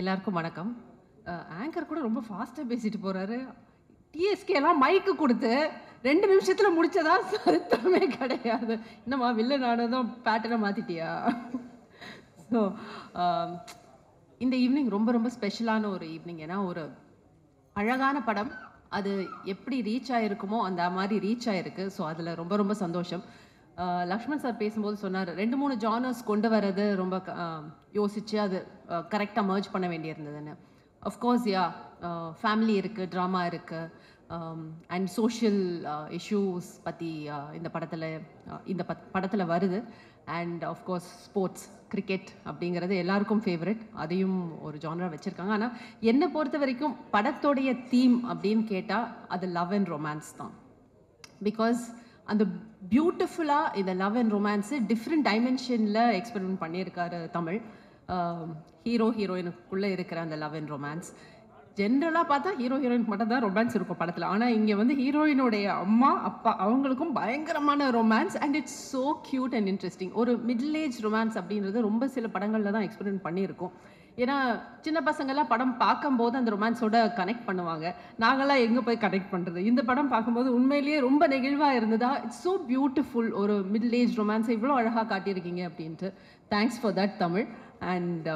எல்லாருக்கும் வணக்கம். ஆங்கர் கூட ரொம்ப ஃபாஸ்ட்டாக பேசிட்டு போகிறாரு. டிஎஸ்கேலாம் மைக்கு கொடுத்து 2 நிமிஷத்தில் முடிச்சதா சரித்திரமே கிடையாது. என்னம்மா வில்ல நானும் தான் பேட்டர்னை மாற்றிட்டியா? ஸோ இந்த ஈவினிங் ரொம்ப ரொம்ப ஸ்பெஷலான ஒரு ஈவினிங். ஏன்னா ஒரு அழகான படம், அது எப்படி ரீச் ஆகிருக்குமோ அந்த மாதிரி ரீச் ஆகிருக்கு. ஸோ அதில் ரொம்ப ரொம்ப சந்தோஷம். லக்ஷ்மண் சார் பேசும்போது சொன்னார் 2-3 ஜானர்ஸ் கொண்டு வர்றது ரொம்ப யோசித்து அது கரெக்டாக மர்ஜ் பண்ண வேண்டியிருந்ததுன்னு. அஃப்கோர்ஸ் யா, ஃபேமிலி இருக்குது, ட்ராமா இருக்குது, அண்ட் சோஷியல் இஷ்யூஸ் பற்றி இந்த படத்தில் வருது. அண்ட் ஆஃப்கோர்ஸ் ஸ்போர்ட்ஸ், கிரிக்கெட் அப்படிங்கிறது எல்லாருக்கும் ஃபேவரட், அதையும் ஒரு ஜானரா வச்சுருக்காங்க. ஆனால் என்னை பொறுத்த வரைக்கும் படத்தோடைய தீம் அப்படின்னு கேட்டால் அது லவ் அண்ட் ரொமான்ஸ் தான். பிகாஸ் அந்த பியூட்டிஃபுல்லாக இந்த லவ் அண்ட் ரொமான்ஸு டிஃப்ரெண்ட் டைமென்ஷனில் எக்ஸ்பெரிமெண்ட் பண்ணியிருக்காரு தமிழ். ஹீரோ ஹீரோயினுக்குள்ளே இருக்கிற அந்த லவ் அண்ட் ரொமான்ஸ். ஜென்ரலாக பார்த்தா ஹீரோ ஹீரோயினுக்கு மட்டும் தான் ரொமான்ஸ் இருக்கும் படத்தில். ஆனால் இங்கே வந்து ஹீரோயினுடைய அம்மா அப்பா அவங்களுக்கும் பயங்கரமான romance. And it's so cute and interesting. ஒரு மிடில் ஏஜ் ரொமான்ஸ் அப்படின்றது ரொம்ப சில படங்களில் தான் எக்ஸ்பெரிமெண்ட் பண்ணியிருக்கோம். ஏன்னா சின்ன பசங்கள்லாம் படம் பார்க்கும்போது அந்த ரொமான்ஸோட கனெக்ட் பண்ணுவாங்க. நாங்களாம் எங்கே போய் கனெக்ட் பண்ணுறது? இந்த படம் பார்க்கும்போது உண்மையிலேயே ரொம்ப நெகிழ்வாக இருந்ததா. It's so beautiful. ஒரு மிடில் ஏஜ் ரொமான்ஸை இவ்வளோ அழகாக காட்டியிருக்கீங்க அப்படின்ட்டு. Thanks for that Tamil. And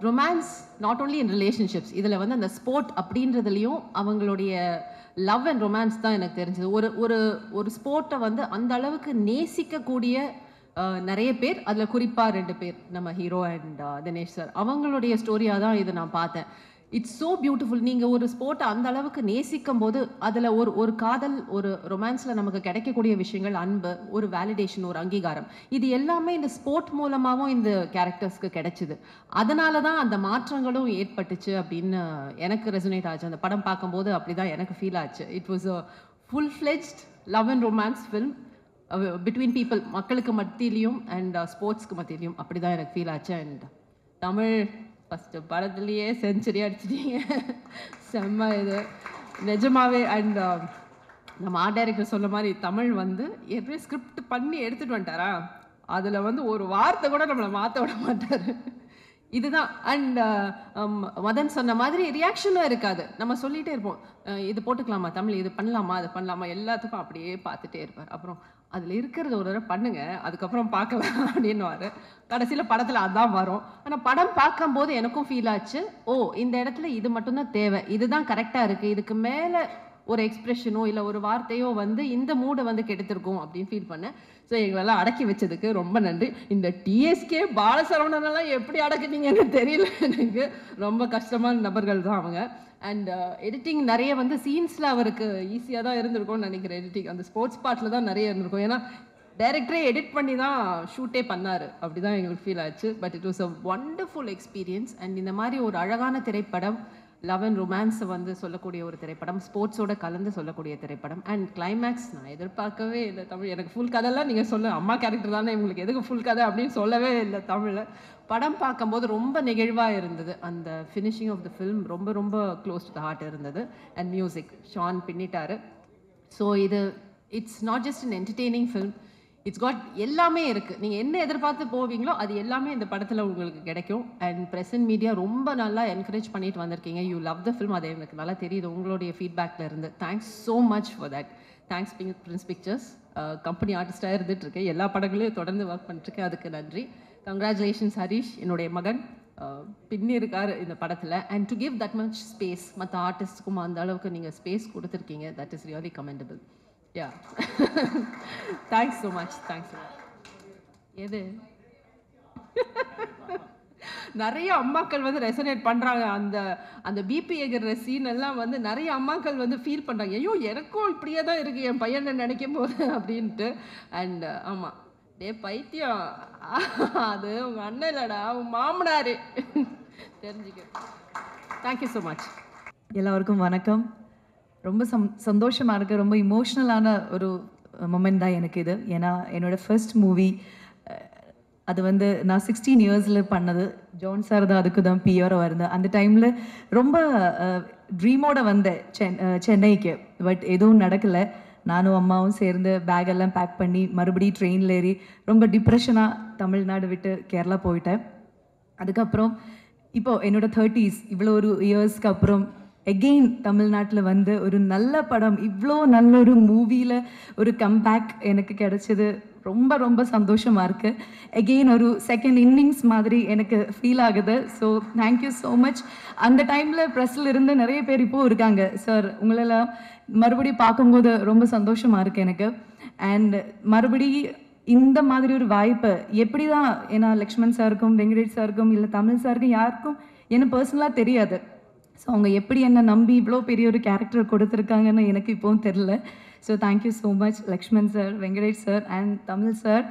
romance not only in relationships, இதில் வந்து அந்த ஸ்போர்ட் அப்படின்றதுலையும் அவங்களுடைய லவ் அண்ட் ரொமான்ஸ் தான் எனக்கு தெரிஞ்சது. ஒரு ஸ்போர்ட்டை வந்து அந்த அளவுக்கு நேசிக்கக்கூடிய நிறைய பேர், அதில் குறிப்பாக 2 பேர், நம்ம ஹீரோ அண்ட் தினேஷ் சார், அவங்களுடைய ஸ்டோரியாக தான் இதை நான் பார்த்தேன். It's so beautiful. நீங்கள் ஒரு ஸ்போர்ட்டை அந்த அளவுக்கு நேசிக்கும் போது அதில் ஒரு காதல், ஒரு ரொமான்ஸில் நமக்கு கிடைக்கக்கூடிய விஷயங்கள், அன்பு, ஒரு வேலிடேஷன், ஒரு அங்கீகாரம், இது எல்லாமே இந்த ஸ்போர்ட் மூலமாகவும் இந்த கேரக்டர்ஸ்க்கு கிடைச்சிது. அதனால தான் அந்த மாற்றங்களும் ஏற்பட்டுச்சு அப்படின்னு எனக்கு ரெசனேட் ஆச்சு. அந்த படம் பார்க்கும்போது அப்படி தான் எனக்கு ஃபீல் ஆச்சு. It was a full fledged love and romance film between people, மக்களுக்கு மத்தியிலையும் அண்ட் ஸ்போர்ட்ஸ்க்கு மத்தியிலையும். அப்படி தான் எனக்கு ஃபீல் ஆச்சு. அண்ட் தமிழ் ஃபஸ்ட்டு படத்துலேயே செஞ்சுரி அடிச்சிட்டீங்க. செம்ம இது நிஜமாவே. அண்ட் நம்ம ஆர்ட் டைரக்டர் சொன்ன மாதிரி தமிழ் வந்து ஏற்கனவே ஸ்கிரிப்ட் பண்ணி எடுத்துகிட்டு வந்துட்டாரா, அதில் வந்து ஒரு வார்த்தை கூட நம்மளை மாற்ற விட மாட்டார். இதுதான். அண்ட் மதன் சொன்ன மாதிரி ரியாக்ஷனும் இருக்காது. நம்ம சொல்லிகிட்டே இருப்போம், இது போட்டுக்கலாமா தமிழ், இது பண்ணலாமா, அது பண்ணலாமா, எல்லாத்துக்கும் அப்படியே பார்த்துட்டே இருப்பார். அப்புறம் அதில் இருக்கிறது ஒரு தடவை பண்ணுங்க, அதுக்கப்புறம் பார்க்கலாம் அப்படின்னுவார். கடைசியில் படத்தில் அதான் வரும். ஆனால் படம் பார்க்கும்போது எனக்கும் ஃபீல் ஆச்சு, ஓ இந்த இடத்துல இது மட்டும்தான் தேவை, இதுதான் கரெக்டாக இருக்குது, இதுக்கு மேலே ஒரு எக்ஸ்பிரஷனோ இல்லை ஒரு வார்த்தையோ வந்து இந்த மூடை வந்து கெடுத்திருக்கும் அப்படின்னு ஃபீல் பண்ணேன். ஸோ எங்களெல்லாம் அடக்கி வச்சதுக்கு ரொம்ப நன்றி. இந்த டிஎஸ்கே பாலசரவணனெல்லாம் எப்படி அடக்குனீங்கன்னு தெரியல எனக்கு. ரொம்ப கஷ்டமான நபர்கள் தான் அவங்க. அண்ட் எடிட்டிங் நிறைய வந்து சீன்ஸில் அவருக்கு ஈஸியாக தான் இருந்திருக்கும்னு நினைக்கிறேன். எடிட்டிங் அந்த ஸ்போர்ட்ஸ் பார்ட்டில் தான் நிறைய இருந்திருக்கும். ஏன்னா டைரக்டரே எடிட் பண்ணி தான் ஷூட்டே பண்ணார். அப்படி தான் எங்களுக்கு ஃபீல் ஆச்சு. But it was a wonderful experience. And இந்த மாதிரி ஒரு அழகான திரைப்படம், லவ் அண்ட் ரொமான்ஸை வந்து சொல்லக்கூடிய ஒரு திரைப்படம், ஸ்போர்ட்ஸோட கலந்து சொல்லக்கூடிய திரைப்படம். அண்ட் கிளைமேக்ஸ் நான் எதிர்பார்க்கவே இல்லை தமிழ். எனக்கு ஃபுல் கதைலாம் நீங்கள் சொல்ல, அம்மா கேரக்டர் தானே இவங்களுக்கு எதுக்கு ஃபுல் கதை அப்படின்னு சொல்லவே இல்லை தமிழில். படம் பார்க்கும்போது ரொம்ப நெகிழ்வாக இருந்தது. அந்த ஃபினிஷிங் ஆஃப் த ஃபில்ம் ரொம்ப ரொம்ப க்ளோஸ் டு த ஹார்ட் இருந்தது. அண்ட் மியூசிக் ஷான் பின்னிட்டாரு. So it's not just an entertaining film, it's got எல்லாமே இருக்குது. நீங்கள் என்ன எதிர்பார்த்து போவீங்களோ அது எல்லாமே இந்த படத்தில் உங்களுக்கு கிடைக்கும். அண்ட் ப்ரெசன்ட் மீடியா ரொம்ப நல்லா என்கரேஜ் பண்ணிட்டு வந்திருக்கீங்க. யூ லவ் த ஃபில்ம், அது எனக்கு நல்லா தெரியுது உங்களுடைய ஃபீட்பேக்கில் இருந்து. Thanks so much for that. Thanks Prince Pictures, company ஆர்டிஸ்டாக இருந்துகிட்ருக்கேன், எல்லா படங்களையும் தொடர்ந்து ஒர்க் பண்ணிட்டுருக்கேன், அதுக்கு நன்றி. கங்க்ராச்சுலேஷன்ஸ் ஹரிஷ், என்னுடைய மகன் பின்னி இருக்கார் இந்த படத்தில். And to give that much space, மற்ற ஆர்டிஸ்ட்டுக்கும் அந்த அளவுக்கு நீங்கள் ஸ்பேஸ் கொடுத்துருக்கீங்க, that is really commendable. Yeah, thanks so much. Thanks. எது நிறைய அம்மாக்கள் வந்து ரெசனேட் பண்ணுறாங்க. அந்த பிபி எகிற சீன் எல்லாம் வந்து நிறைய அம்மாக்கள் வந்து ஃபீல் பண்ணுறாங்க, ஐயோ எனக்கும் இப்படியே தான் இருக்குது என் பையனை நினைக்கும் போது அப்படின்ட்டு. அண்ட் ஆமாம், டே பைத்தியம், அது உங்கள் அண்ணன் இல்லைடா, உங்கள் மாமனார், தெரிஞ்சுக்க. Thank you so much. எல்லாருக்கும் வணக்கம். ரொம்ப சந்தோஷமாக இருக்குது. ரொம்ப இமோஷ்னலான ஒரு மொமெண்ட் தான் எனக்கு இது. ஏன்னா என்னோடய ஃபர்ஸ்ட் மூவி, அது வந்து நான் 16 இயர்ஸில் பண்ணது. ஜான் சார் தான் அதுக்கு தான் பிஆராக இருந்தேன். அந்த டைமில் ரொம்ப ட்ரீமோடு வந்தேன் சென்னைக்கு. பட் எதுவும் நடக்கலை. நானும் அம்மாவும் சேர்ந்து பேக்கெல்லாம் பேக் பண்ணி மறுபடியும் ட்ரெயினில் ஏறி ரொம்ப டிப்ரெஷனாக தமிழ்நாடு விட்டு கேரளா போயிட்டேன். அதுக்கப்புறம் இப்போ என்னோட 30s இவ்வளோ ஒரு இயர்ஸ்க்கு அப்புறம் எகெயின் தமிழ்நாட்டில் வந்து ஒரு நல்ல படம் இவ்வளோ நல்ல ஒரு மூவியில் ஒரு கம்பேக் எனக்கு கிடைச்சது ரொம்ப ரொம்ப சந்தோஷமாக இருக்குது. எகெயின் ஒரு செகண்ட் இன்னிங்ஸ் மாதிரி எனக்கு ஃபீல் ஆகுது. So thank you so much. அந்த டைமில் ப்ரெஸ்ஸில் இருந்து நிறைய பேர் இப்போது இருக்காங்க. சார் உங்களெல்லாம் மறுபடியும் பார்க்கும்போது ரொம்ப சந்தோஷமாக இருக்குது எனக்கு. அண்ட் மறுபடி இந்த மாதிரி ஒரு வாய்ப்பை எப்படி தான், ஏன்னா லக்ஷ்மண் சாருக்கும் வெங்கடேஷ் சாருக்கும் இல்லை தமிழ் சாருக்கும் யாருக்கும் என்ன பர்சனலாக தெரியாது. ஸோ அவங்க எப்படி என்னை நம்பி இவ்வளோ பெரிய ஒரு கேரக்டர் கொடுத்துருக்காங்கன்னு எனக்கு இப்போவும் தெரில. So thank you so much Lakshman sir, Venkatesh sir and Tamil sir.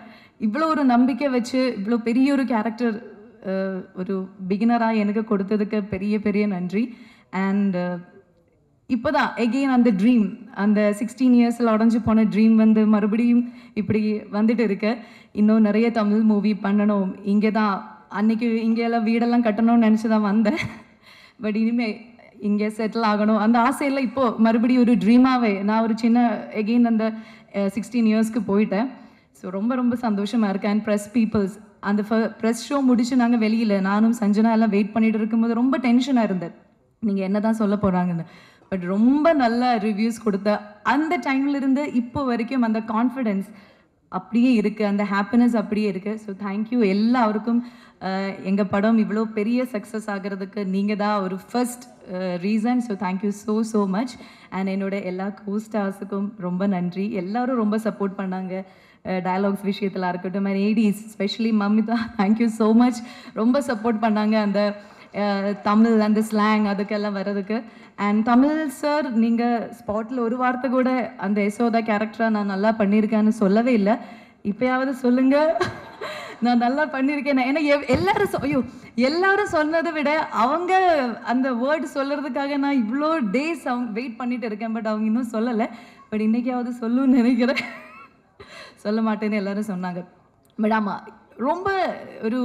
இவ்வளோ ஒரு நம்பிக்கை வச்சு இவ்வளோ பெரிய ஒரு கேரக்டர் ஒரு பிகினராக எனக்கு கொடுத்ததுக்கு பெரிய பெரிய நன்றி. அண்ட் இப்போ தான் எகெயின் அந்த ட்ரீம், அந்த 16 இயர்ஸில் உடஞ்சி போன ட்ரீம் வந்து மறுபடியும் இப்படி வந்துட்டு இருக்கு. இன்னும் நிறைய தமிழ் மூவி பண்ணணும். இங்கே தான் அன்னைக்கு இங்கெல்லாம் வீடெல்லாம் கட்டணும்னு நினச்சி தான் வந்தேன். பட் இனிமேல் இங்கே செட்டில் ஆகணும் அந்த ஆசையெல்லாம் இப்போது மறுபடியும் ஒரு ட்ரீமாகவே நான் ஒரு சின்ன எகெயின் அந்த 16 இயர்ஸ்க்கு போயிட்டேன். ஸோ ரொம்ப ரொம்ப சந்தோஷமாக இருக்கேன். அண்ட் ப்ரெஸ் பீப்புள்ஸ் அந்த ப்ரெஸ் ஷோ முடிச்சு நாங்கள் வெளியில் நானும் சஞ்சனா எல்லாம் வெயிட் பண்ணிட்டு இருக்கும்போது ரொம்ப டென்ஷனாக இருந்தேன், நீங்கள் என்ன தான் சொல்ல போகிறாங்கன்னு. பட் ரொம்ப நல்ல ரிவ்யூஸ் கொடுத்த அந்த டைம்லேருந்து இப்போ வரைக்கும் அந்த கான்ஃபிடென்ஸ் அப்படியே இருக்குது, அந்த ஹாப்பினஸ் அப்படியே இருக்குது. ஸோ தேங்க்யூ எல்லாருக்கும். எங்கள் படம் இவ்வளோ பெரிய சக்ஸஸ் ஆகிறதுக்கு நீங்கள் தான் ஒரு first reason. So thank you so so much. And என்னோட எல்லா கோஸ்டார்ஸுக்கும் ரொம்ப நன்றி. எல்லோரும் ரொம்ப சப்போர்ட் பண்ணாங்க டயலாக்ஸ் விஷயத்தில் இருக்கட்டும். அண்ட் ஏடிஸ் specially Mamitha, thank you so much. ரொம்ப சப்போர்ட் பண்ணாங்க அந்த தமிழ் அந்த ஸ்லாங் அதுக்கெல்லாம் வர்றதுக்கு. அண்ட் தமிழ் சார் நீங்கள் ஸ்பாட்டில் ஒரு வார்த்தை கூட அந்த யசோதா கேரக்டராக நான் நல்லா பண்ணியிருக்கேன்னு சொல்லவே இல்லை. இப்போயாவது சொல்லுங்கள் நான் நல்லா பண்ணியிருக்கேன். ஏன்னா எல்லாரும் சொன்னதை விட அவங்க அந்த வேர்டு சொல்கிறதுக்காக நான் இவ்வளோ டேஸ் அவங்க வெயிட் பண்ணிட்டு இருக்கேன். பட் அவங்க இன்னும் சொல்லலை. பட் இன்றைக்காவது சொல்லுன்னு நினைக்கிறேன். சொல்ல மாட்டேன்னு எல்லாரும் சொன்னாங்க. பட் ஆமாம், ரொம்ப ஒரு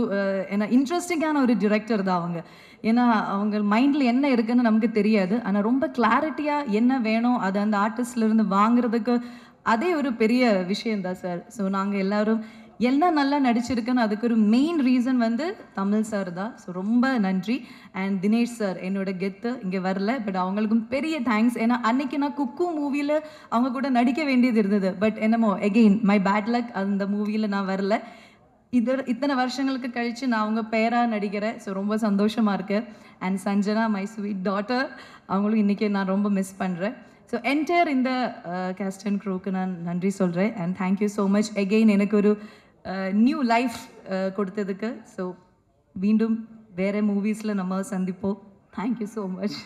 என்ன இன்ட்ரெஸ்டிங்கான ஒரு டிரெக்டர் தான் அவங்க. ஏன்னா அவங்க மைண்டில் என்ன இருக்குன்னு நமக்கு தெரியாது. ஆனால் ரொம்ப கிளாரிட்டியாக என்ன வேணும் அது அந்த ஆர்டிஸ்ட்லேருந்து வாங்குறதுக்கு அதே ஒரு பெரிய விஷயந்தான் சார். ஸோ நாங்கள் எல்லோரும் என்ன நல்லா நடிச்சிருக்குன்னு அதுக்கு ஒரு மெயின் ரீசன் வந்து தமிழ் சார் தான். ஸோ ரொம்ப நன்றி. அண்ட் தினேஷ் சார் என்னோட கெத்து இங்கே வரல. பட் அவங்களுக்கும் பெரிய தேங்க்ஸ். ஏன்னா அன்னைக்கு நான் குக்கு மூவியில் அவங்க கூட நடிக்க வேண்டியது இருந்தது. பட் என்னமோ எகெயின் மை பேட் லக், அந்த மூவியில் நான் வரல. இத்தனை வருஷங்களுக்கு கழித்து நான் அவங்க பேராக நடிக்கிறேன். ஸோ ரொம்ப சந்தோஷமாக இருக்குது. And Sanjana my sweet daughter, அவங்களும் இன்றைக்கி நான் ரொம்ப மிஸ் பண்ணுறேன். ஸோ என்டையர் இந்த கேஸ்ட் அண்ட் க்ரூக்கு நான் நன்றி சொல்கிறேன். And thank you so much again எனக்கு ஒரு நியூ லைஃப் கொடுத்ததுக்கு. ஸோ மீண்டும் வேறு மூவிஸில் நம்ம சந்திப்போம். Thank you so much.